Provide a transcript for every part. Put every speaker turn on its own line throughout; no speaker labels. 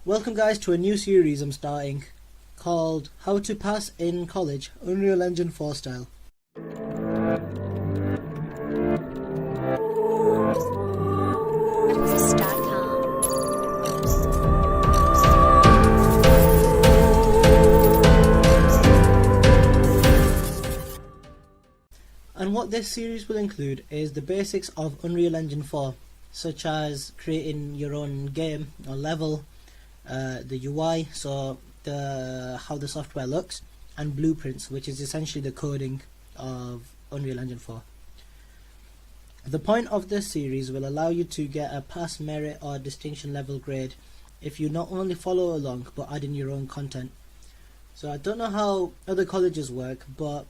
Welcome guys to a new series I'm starting called How to Pass in College Unreal Engine 4 Style. And what this series will include is the basics of Unreal Engine 4, such as creating your own game or level, the UI, so how the software looks, and blueprints, which is essentially the coding of Unreal Engine 4. The point of this series will allow you to get a pass, merit or distinction level grade if you not only follow along but add in your own content. So I don't know how other colleges work, but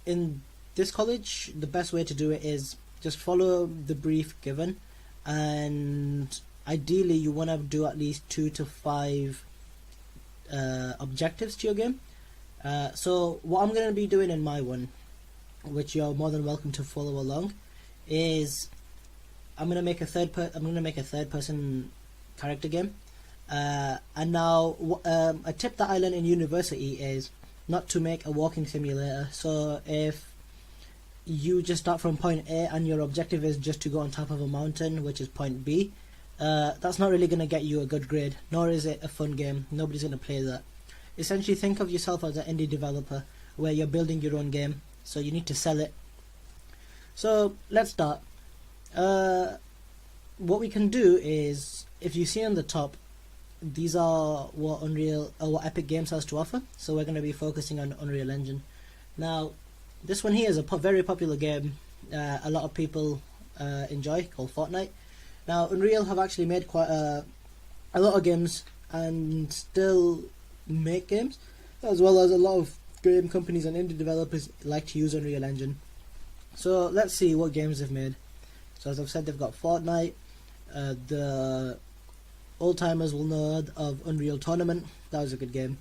in this college the best way to do it is just follow the brief given, and ideally you want to do at least 2 to 5 objectives to your game. So what I'm going to be doing in my one, which you're more than welcome to follow along, is I'm going to make a third person character game. And now a tip that I learned in university is not to make a walking simulator. So if you just start from point A and your objective is just to go on top of a mountain, which is point B, that's not really going to get you a good grade, nor is it a fun game. Nobody's going to play that. Essentially think of yourself as an indie developer where you're building your own game, so you need to sell it. So let's start. What we can do is, if you see on the top, these are what Epic Games has to offer, so we're going to be focusing on Unreal Engine. Now this one here is a very popular game a lot of people enjoy, called Fortnite. Now Unreal have actually made quite a lot of games and still make games, as well as a lot of game companies and indie developers like to use Unreal Engine. So let's see what games they've made. So as I've said, they've got Fortnite, the old timers will know of Unreal Tournament, that was a good game.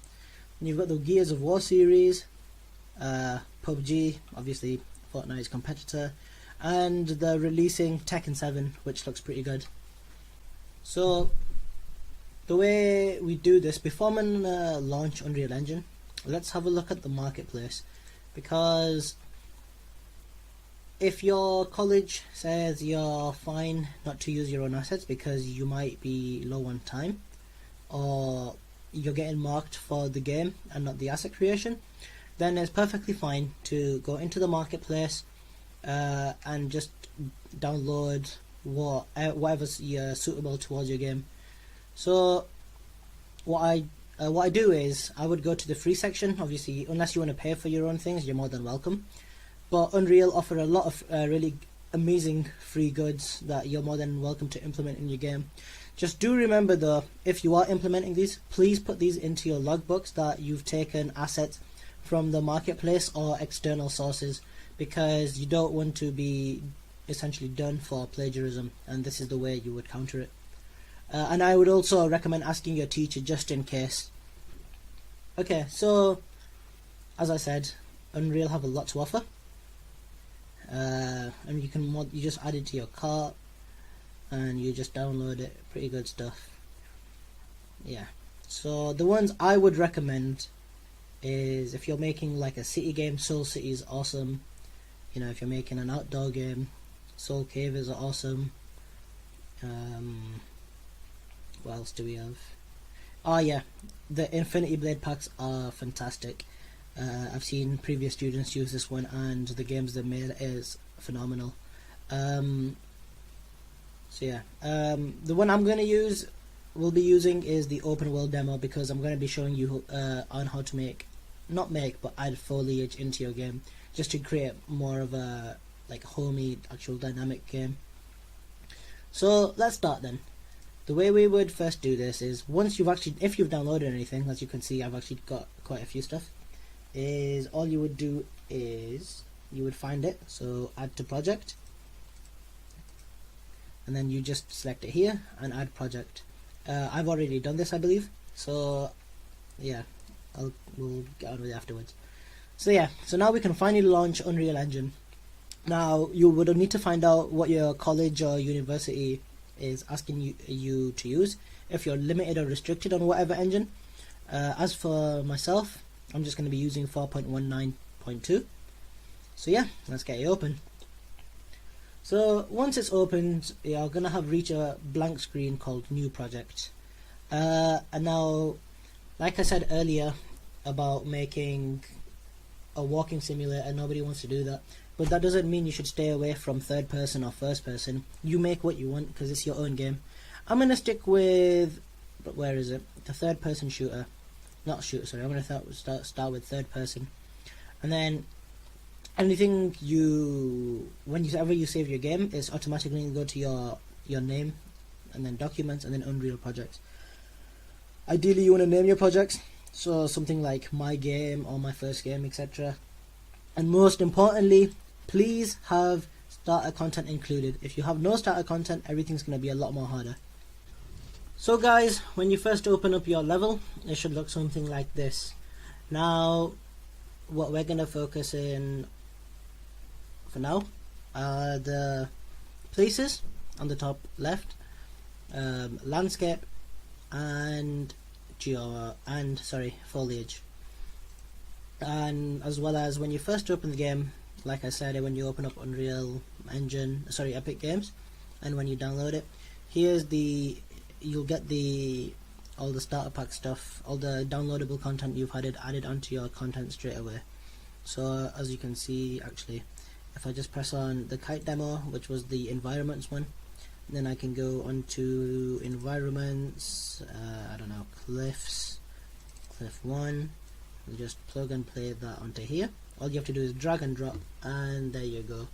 And you've got the Gears of War series, PUBG, obviously Fortnite's competitor, and they're releasing Tekken 7, which looks pretty good. So the way we do this, before I'm going to launch Unreal Engine, let's have a look at the marketplace, because if your college says you're fine not to use your own assets because you might be low on time, or you're getting marked for the game and not the asset creation, then it's perfectly fine to go into the marketplace and just download whatever's suitable towards your game. So what I do is I would go to the free section. Obviously, unless you want to pay for your own things, you're more than welcome. But Unreal offer a lot of really amazing free goods that you're more than welcome to implement in your game. Just do remember though, if you are implementing these, please put these into your logbooks that you've taken assets from the marketplace or external sources, because you don't want to be essentially done for plagiarism, and this is the way you would counter it. And I would also recommend asking your teacher just in case. Okay, so as I said, Unreal have a lot to offer. And you just add it to your cart and you just download it. Pretty good stuff. Yeah. So the ones I would recommend is, if you're making like a city game, Soul City is awesome. You know, if you're making an outdoor game, Soul Cave is awesome. What else do we have? Oh yeah, the Infinity Blade packs are fantastic. I've seen previous students use this one, and the games they made is phenomenal. So yeah, the one I'm going to will be using is the open world demo, because I'm going to be showing you on how to add foliage into your game, just to create more of a homey, actual dynamic game. So let's start then. The way we would first do this is, if you've downloaded anything, as you can see I've actually got quite a few stuff, is all you would do is you would find it, so add to project, and then you just select it here and add project. I've already done this, I believe, so yeah, we'll get on with it afterwards. So yeah, so now we can finally launch Unreal Engine. Now you would need to find out what your college or university is asking you to use. if you're limited or restricted on whatever engine. As for myself, I'm just going to be using 4.19.2. So yeah, let's get it open. So once it's opened, you're going to have reached a blank screen called New Project. And now, like I said earlier about making a walking simulator, nobody wants to do that. But that doesn't mean you should stay away from third person or first person. You make what you want because it's your own game. I'm going to stick with, where is it? The third person shooter. Not shooter, sorry. I'm going to start with third person. And then anything whenever you save your game, it's automatically going to go to your name, and then documents, and then Unreal projects. Ideally you want to name your projects, so something like my game or my first game, etc. And most importantly, please have starter content included. If you have no starter content, everything's going to be a lot more harder. So guys, when you first open up your level, it should look something like this. Now, what we're going to focus in for now are the places on the top left, landscape, and foliage. And as well as when you first open the game, like I said, when you open up Unreal Engine, Epic Games, and when you download it, you'll get all the starter pack stuff, all the downloadable content you've had added onto your content straight away. So as you can see, actually, if I just press on the kite demo, which was the environments one, then I can go onto environments, I don't know, cliff 1, and just plug and play that onto here. All you have to do is drag and drop, and there you go.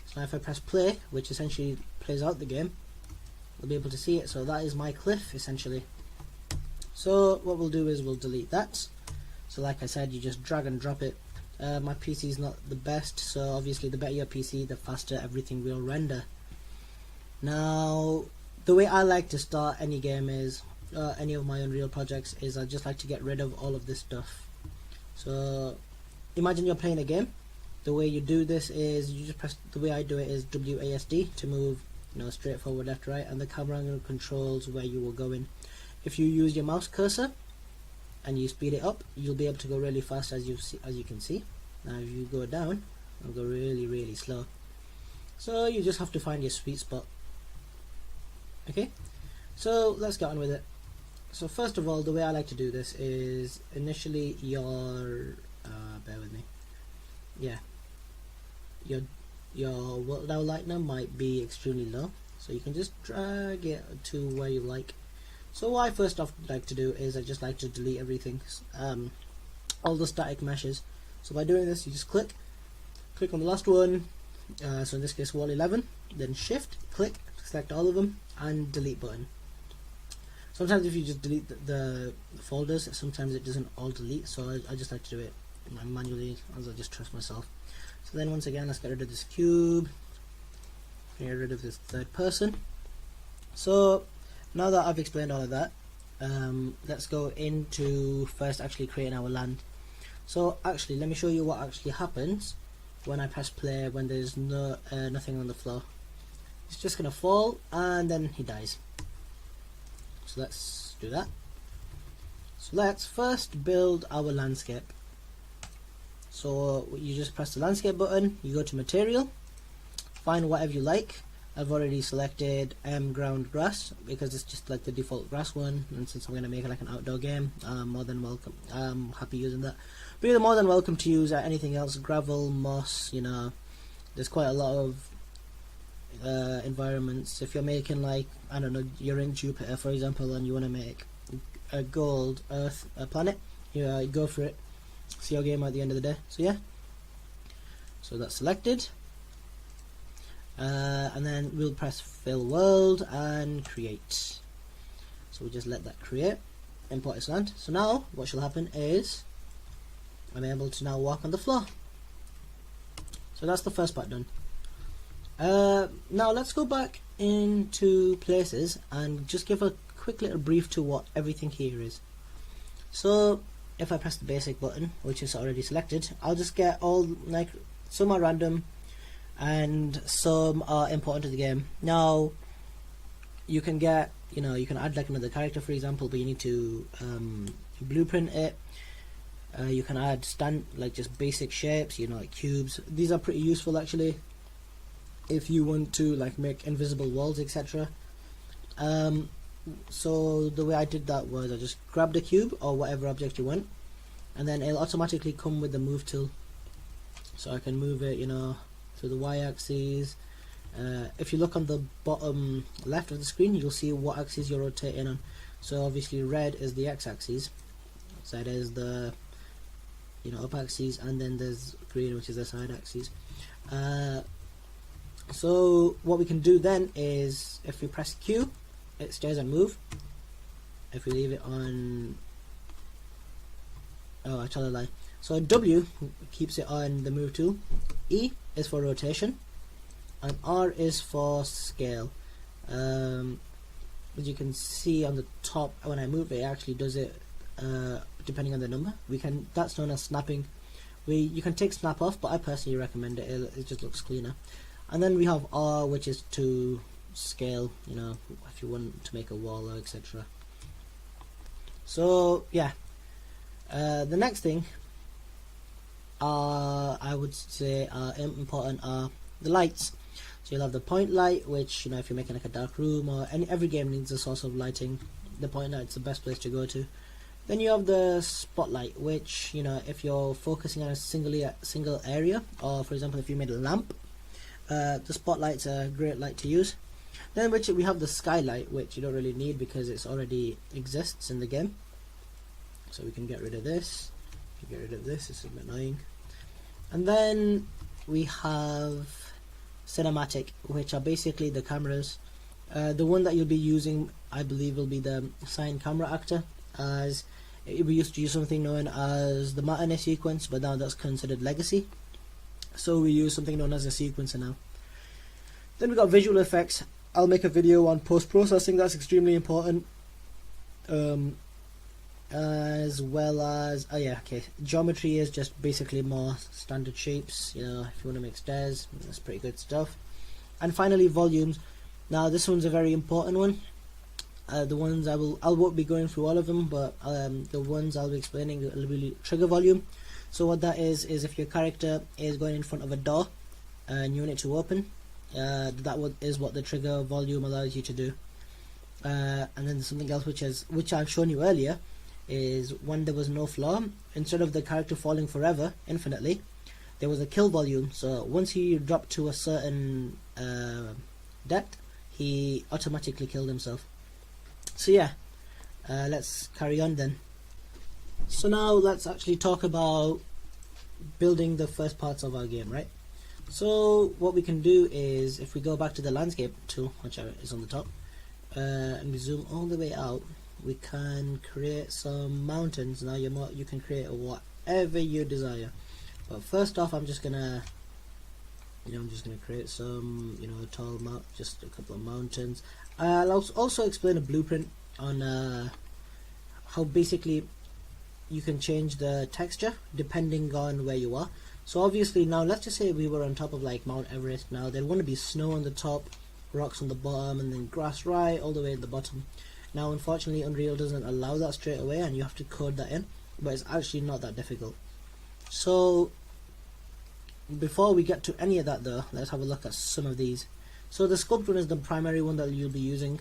So if I press play, which essentially plays out the game, we'll be able to see it. So that is my cliff essentially. So what we'll do is we'll delete that. So like I said, you just drag and drop it. My PC is not the best, so obviously the better your PC, the faster everything will render. Now, the way I like to start any game is, any of my Unreal projects, is I just like to get rid of all of this stuff. So imagine you're playing a game. The way you do this is you just press, the way I do it is WASD to move, straight forward, left, right, and the camera angle controls where you will go in. If you use your mouse cursor and you speed it up, you'll be able to go really fast, as you can see. Now if you go down, it'll go really, really slow. So you just have to find your sweet spot. Okay, so let's get on with it. So first of all, the way I like to do this is initially your bear with me. Yeah, your world outline might be extremely low, so you can just drag it to where you like. So what I first off like to do is I just like to delete everything, all the static meshes. So by doing this, you just click on the last one, so in this case wall 11, then shift, click, select all of them, and delete button. Sometimes if you just delete the folders, sometimes it doesn't all delete, so I just like to do it manually, as I just trust myself. So then once again, let's get rid of this cube, get rid of this third person. So now that I've explained all of that, let's go into first actually creating our land. So actually, let me show you what actually happens when I press play when there's nothing on the floor. It's just gonna fall and then he dies. So let's do that. So let's first build our landscape. So you just press the landscape button, you go to material, find whatever you like. I've already selected ground grass because it's just like the default grass one, and since I'm going to make it like an outdoor game, I'm more than welcome. I'm happy using that. But you're more than welcome to use anything else, gravel, moss, there's quite a lot of environments. If you're making, like, I don't know, you're in Jupiter for example and you want to make a gold earth planet, go for it. It's your game at the end of the day. So yeah, so that's selected. And then we'll press fill world and create. So we'll just let that create, import its land. So now what shall happen is I'm able to now walk on the floor. So that's the first part done. Now let's go back into places and just give a quick little brief to what everything here is. So if I press the basic button, which is already selected, I'll just get all, like, some are random and some are important to the game. Now you can get you know, you can add like another character, for example, but you need to blueprint it. You can add like just basic shapes, you know, like cubes. These are pretty useful actually if you want to like make invisible walls, etc. So the way I did that was I just grabbed a cube or whatever object you want, and then it'll automatically come with the move tool, so I can move it, you know, through the y-axis. If you look on the bottom left of the screen, you'll see what axis you're rotating on. So obviously red is the x-axis, so that is the, you know, up axis, and then there's green, which is the side axis. So what we can do then is, if we press Q, it stays on move. If we leave it on, oh, I told a lie. So W keeps it on the move tool. E is for rotation, and R is for scale. As you can see on the top, when I move it, it actually does it depending on the number. That's known as snapping. You can take snap off, but I personally recommend it. It just looks cleaner. And then we have R, which is to scale, you know, if you want to make a wall, etc. So yeah, the next thing I would say are important are the lights. So you'll have the point light, which, you know, if you're making like a dark room, or every game needs a source of lighting, the point light's the best place to go to. Then you have the spotlight, which, you know, if you're focusing on a single area, or for example if you made a lamp, the spotlight's a great light to use. Then we have the skylight, which you don't really need because it already exists in the game. So we can get rid of this. Get rid of this, it's a bit annoying. And then we have cinematic, which are basically the cameras. The one that you'll be using, I believe, will be the Cyan camera actor, as we used to use something known as the matinee sequence, but now that's considered legacy. So we use something known as a sequencer now. Then we got visual effects. I'll make a video on post-processing, that's extremely important. As well as, oh yeah, okay, geometry is just basically more standard shapes, you know, if you want to make stairs, that's pretty good stuff. And finally, volumes. Now this one's a very important one. The ones I won't be going through all of them, but the ones I'll be explaining will be trigger volume. So what that is if your character is going in front of a door and you want it to open, is what the trigger volume allows you to do. And then there's something else which I've shown you earlier, is when there was no flaw, instead of the character falling forever, infinitely, there was a kill volume. So once he dropped to a certain depth, he automatically killed himself. So yeah, let's carry on then. So now let's actually talk about building the first parts of our game, right? So what we can do is, if we go back to the landscape tool, which is on the top, and we zoom all the way out, we can create some mountains. Now you can create whatever you desire, but first off, I'm just gonna create some, you know, just a couple of mountains. I'll also explain a blueprint on how basically you can change the texture depending on where you are. So obviously now, let's just say we were on top of like Mount Everest. Now there'd want to be snow on the top, rocks on the bottom, and then grass right all the way at the bottom. Now unfortunately Unreal doesn't allow that straight away, and you have to code that in, but it's actually not that difficult. So before we get to any of that though, let's have a look at some of these. So the sculpt one is the primary one that you'll be using,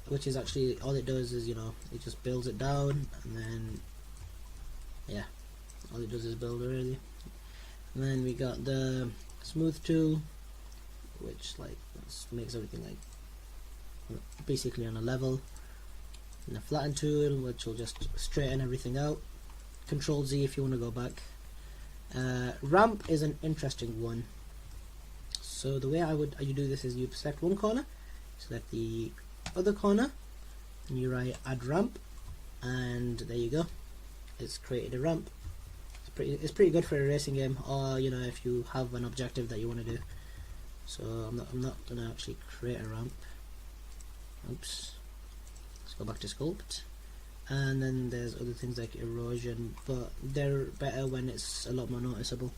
which is actually, all it does is, you know, it just builds it down, and then yeah, all it does is build it really. And then we got the smooth tool, which like makes everything like basically on a level, and the flatten tool, which will just straighten everything out. Control Z if you want to go back. Ramp is an interesting one. So the way you do this is you select one corner, select the other corner, and you write add ramp, and there you go, it's created a ramp. It's pretty good for a racing game, or you know, if you have an objective that you want to do. So I'm not gonna actually create a ramp. Oops. Let's go back to sculpt. And then there's other things like erosion, but they're better when it's a lot more noticeable.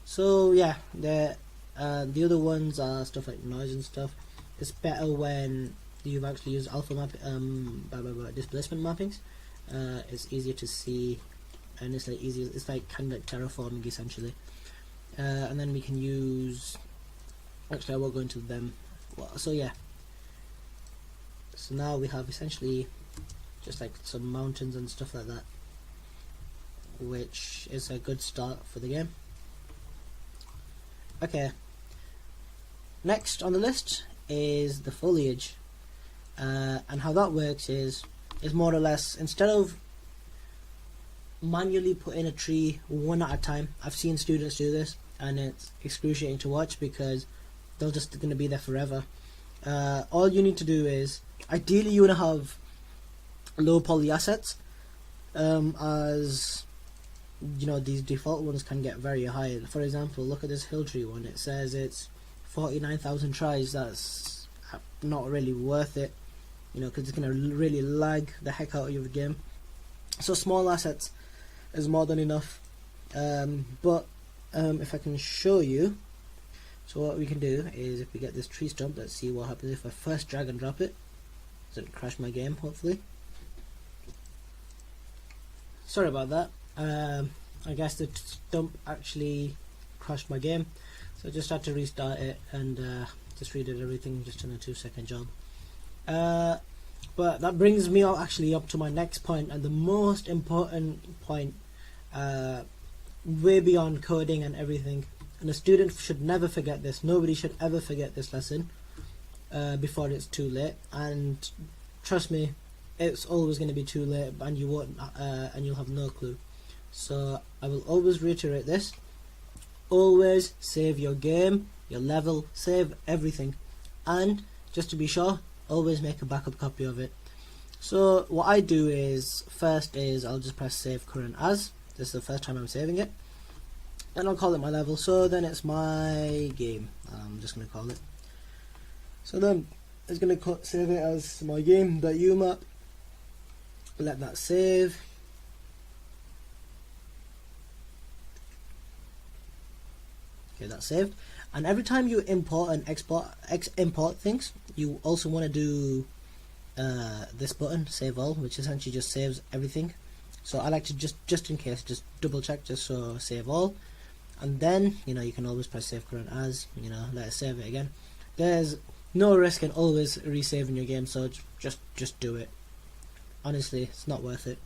So yeah, the other ones are stuff like noise and stuff. It's better when you've actually used alpha map displacement mappings, it's easier to see, and it's like easier. It's like kind of like terraforming essentially. And then we can use. Actually, I won't go into them. Well, so yeah. So now we have essentially just like some mountains and stuff like that, which is a good start for the game. Okay. Next on the list is the foliage, and how that works is more or less, instead of manually putting a tree one at a time, I've seen students do this and it's excruciating to watch because they're just going to be there forever. All you need to do is, ideally you want to have low poly assets, as you know, these default ones can get very high. For example, look at this hill tree one, it says it's 49,000 tries. That's not really worth it, you know, because it's going to really lag the heck out of your game. So small assets is more than enough. But if I can show you, so what we can do is, if we get this tree stump, let's see what happens if I first drag and drop it. Doesn't crash my game, hopefully. Sorry about that. I guess the stump actually crashed my game, so I just had to restart it and just redid everything just in a 2-second job. But that brings me actually up to my next point, and the most important point, way beyond coding and everything. And a student should never forget this. Nobody should ever forget this lesson before it's too late. And trust me, it's always going to be too late, and you won't, and you'll have no clue. So I will always reiterate this: always save your game, your level, save everything, and just to be sure, always make a backup copy of it. So what I do is, first is I'll just press save current as. This is the first time I'm saving it. And I'll call it my level, so then it's my game. I'm just going to call it. So then it's going to save it as my game.umap. Let that save. Okay, that's saved. And every time you import and import things, you also want to do this button, save all, which essentially just saves everything. So I like to just in case, just double check, just so save all. And then, you know, you can always press save current as, you know, let it save it again. There's no risk in always resaving your game, so just do it. Honestly, it's not worth it.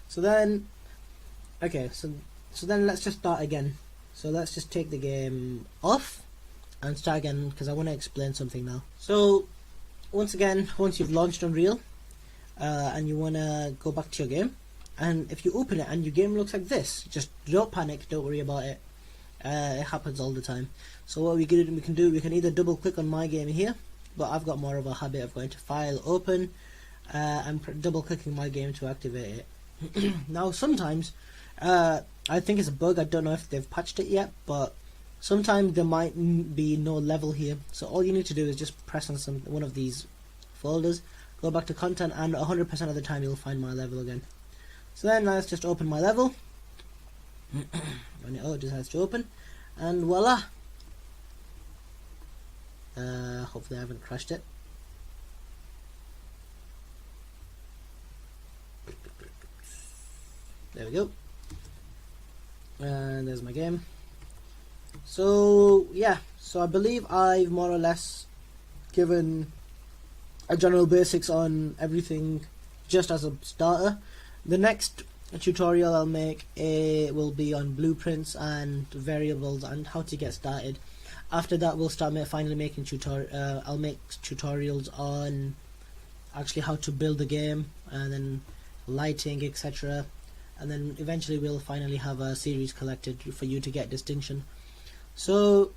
So then, okay, so then let's just start again. So let's just take the game off and start again, because I want to explain something now. So once again, once you've launched Unreal and you want to go back to your game, and if you open it and your game looks like this, just don't panic, don't worry about it. It happens all the time. So what we can either double click on my game here, but I've got more of a habit of going to File, Open, and double clicking my game to activate it. Now sometimes, I think it's a bug, I don't know if they've patched it yet, but sometimes there might be no level here. So all you need to do is just press on one of these folders, go back to content, and 100% of the time you'll find my level again. So then let's just open my level. When it decides to open, and voila. Hopefully I haven't crashed it. There we go. And there's my game. So yeah, so I believe I've more or less given a general basics on everything just as a starter. The next tutorial I'll make will be on blueprints and variables and how to get started. After that, we'll start finally making I'll make tutorials on actually how to build the game, and then lighting, etc. And then eventually we'll finally have a series collected for you to get distinction. So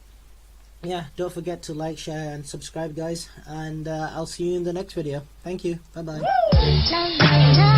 yeah, don't forget to like, share and subscribe, guys, and I'll see you in the next video. Thank you. Bye bye.